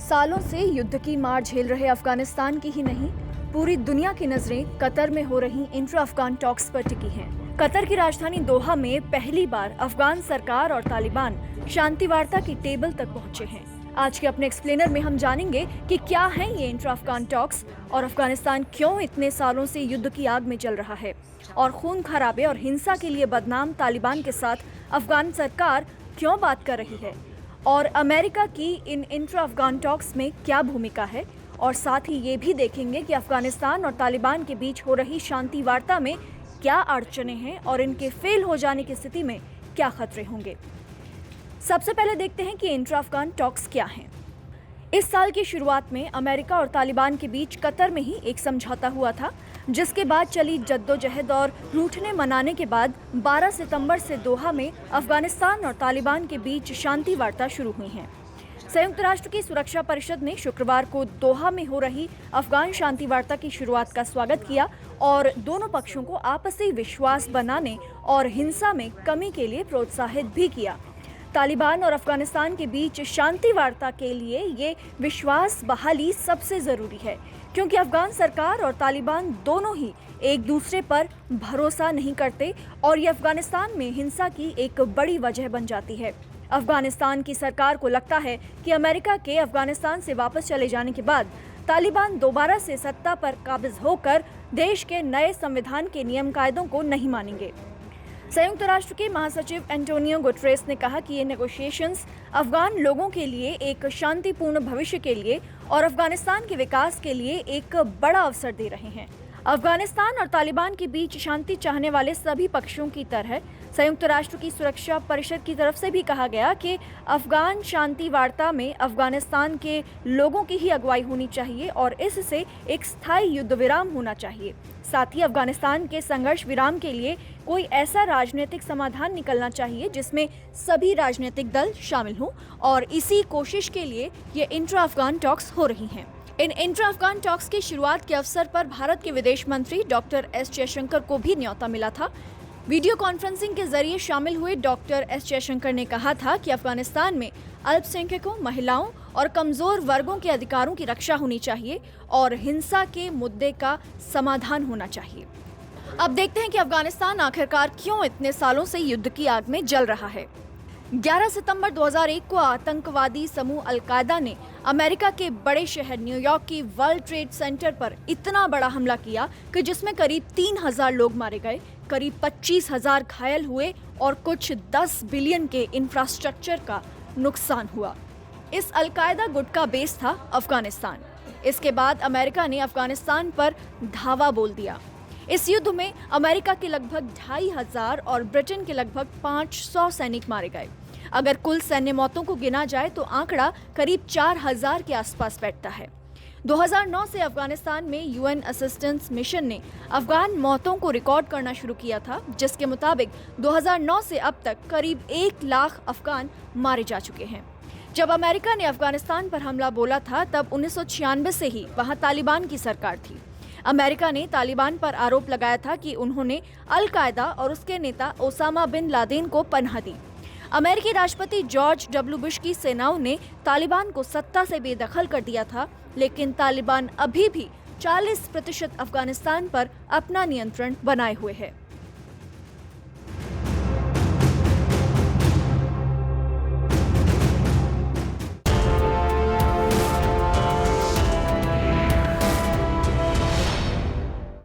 सालों से युद्ध की मार झेल रहे अफगानिस्तान की ही नहीं, पूरी दुनिया की नजरें कतर में हो रही इंट्रा अफगान टॉक्स पर टिकी हैं। कतर की राजधानी दोहा में पहली बार अफगान सरकार और तालिबान शांति वार्ता की टेबल तक पहुंचे हैं। आज के अपने एक्सप्लेनर में हम जानेंगे कि क्या है ये इंट्रा अफगान टॉक्स और अफगानिस्तान क्यों इतने सालों से युद्ध की आग में जल रहा है, और खून खराबे और हिंसा के लिए बदनाम तालिबान के साथ अफगान सरकार क्यों बात कर रही है, और अमेरिका की इन इंट्रा अफगान टॉक्स में क्या भूमिका है। और साथ ही ये भी देखेंगे कि अफगानिस्तान और तालिबान के बीच हो रही शांति वार्ता में क्या अड़चनें हैं और इनके फेल हो जाने की स्थिति में क्या खतरे होंगे। सबसे पहले देखते हैं कि इंट्रा अफगान टॉक्स क्या हैं। इस साल की शुरुआत में अमेरिका और तालिबान के बीच कतर में ही एक समझौता हुआ था, जिसके बाद चली जद्दोजहद और रूठने मनाने के बाद 12 सितंबर से दोहा में अफगानिस्तान और तालिबान के बीच शांति वार्ता शुरू हुई हैं। संयुक्त राष्ट्र की सुरक्षा परिषद ने शुक्रवार को दोहा में हो रही अफगान शांति वार्ता की शुरुआत का स्वागत किया और दोनों पक्षों को आपसी विश्वास बनाने और हिंसा में कमी के लिए प्रोत्साहित भी किया। तालिबान और अफगानिस्तान के बीच शांति वार्ता के लिए ये विश्वास बहाली सबसे जरूरी है, क्योंकि अफगान सरकार और तालिबान दोनों ही एक दूसरे पर भरोसा नहीं करते और ये अफगानिस्तान में हिंसा की एक बड़ी वजह बन जाती है। अफगानिस्तान की सरकार को लगता है कि अमेरिका के अफगानिस्तान से वापस चले जाने के बाद तालिबान दोबारा से सत्ता पर काबिज होकर देश के नए संविधान के नियम कायदों को नहीं मानेंगे। संयुक्त राष्ट्र के महासचिव एंटोनियो गुटेरेस ने कहा कि ये नेगोशिएशंस अफगान लोगों के लिए एक शांतिपूर्ण भविष्य के लिए और अफगानिस्तान के विकास के लिए एक बड़ा अवसर दे रहे हैं। अफगानिस्तान और तालिबान के बीच शांति चाहने वाले सभी पक्षों की तरह संयुक्त राष्ट्र की सुरक्षा परिषद की तरफ से भी कहा गया कि अफगान शांति वार्ता में अफगानिस्तान के लोगों की ही अगुवाई होनी चाहिए और इससे एक स्थायी युद्ध विराम होना चाहिए। साथ ही अफगानिस्तान के संघर्ष विराम के लिए कोई ऐसा राजनीतिक समाधान निकलना चाहिए जिसमें सभी राजनीतिक दल शामिल हों, और इसी कोशिश के लिए ये इंट्रा अफगान टॉक्स हो रही हैं। इन इंट्रा अफगान टॉक्स की शुरुआत के अवसर पर भारत के विदेश मंत्री डॉक्टर एस जयशंकर को भी न्योता मिला था। वीडियो कॉन्फ्रेंसिंग के जरिए शामिल हुए डॉक्टर एस जयशंकर ने कहा था कि अफगानिस्तान में अल्पसंख्यकों, महिलाओं और कमजोर वर्गों के अधिकारों की रक्षा होनी चाहिए और हिंसा के मुद्दे का समाधान होना चाहिए। अब देखते हैं कि अफगानिस्तान आखिरकार क्यों इतने सालों से युद्ध की आग में जल रहा है। 11 सितंबर 2001 को आतंकवादी समूह अल-कायदा ने अमेरिका के बड़े शहर न्यूयॉर्क की वर्ल्ड ट्रेड सेंटर पर इतना बड़ा हमला किया कि जिसमें करीब 3000 लोग मारे गए, करीब 25,000 घायल हुए और कुछ 10 बिलियन के इंफ्रास्ट्रक्चर का नुकसान हुआ। इस अल-कायदा गुट का बेस था अफगानिस्तान। इसके बाद अमेरिका ने अफगानिस्तान पर धावा बोल दिया। इस युद्ध में अमेरिका के लगभग 2500 और ब्रिटेन के लगभग 500 सैनिक मारे गए। अगर कुल सैन्य मौतों को गिना जाए तो आंकड़ा करीब 4000 के आसपास बैठता है। 2009 से अफगानिस्तान में यूएन असिस्टेंस मिशन ने अफगान मौतों को रिकॉर्ड करना शुरू किया था, जिसके मुताबिक 2009 से अब तक करीब 1 लाख अफगान मारे जा चुके हैं। जब अमेरिका ने अफगानिस्तान पर हमला बोला था तब 1996 से ही वहां तालिबान की सरकार थी। अमेरिका ने तालिबान पर आरोप लगाया था कि उन्होंने अल-कायदा और उसके नेता ओसामा बिन लादेन को पनाह दी। अमेरिकी राष्ट्रपति जॉर्ज डब्ल्यू बुश की सेनाओं ने तालिबान को सत्ता से बेदखल कर दिया था, लेकिन तालिबान अभी भी 40% अफगानिस्तान पर अपना नियंत्रण बनाए हुए है।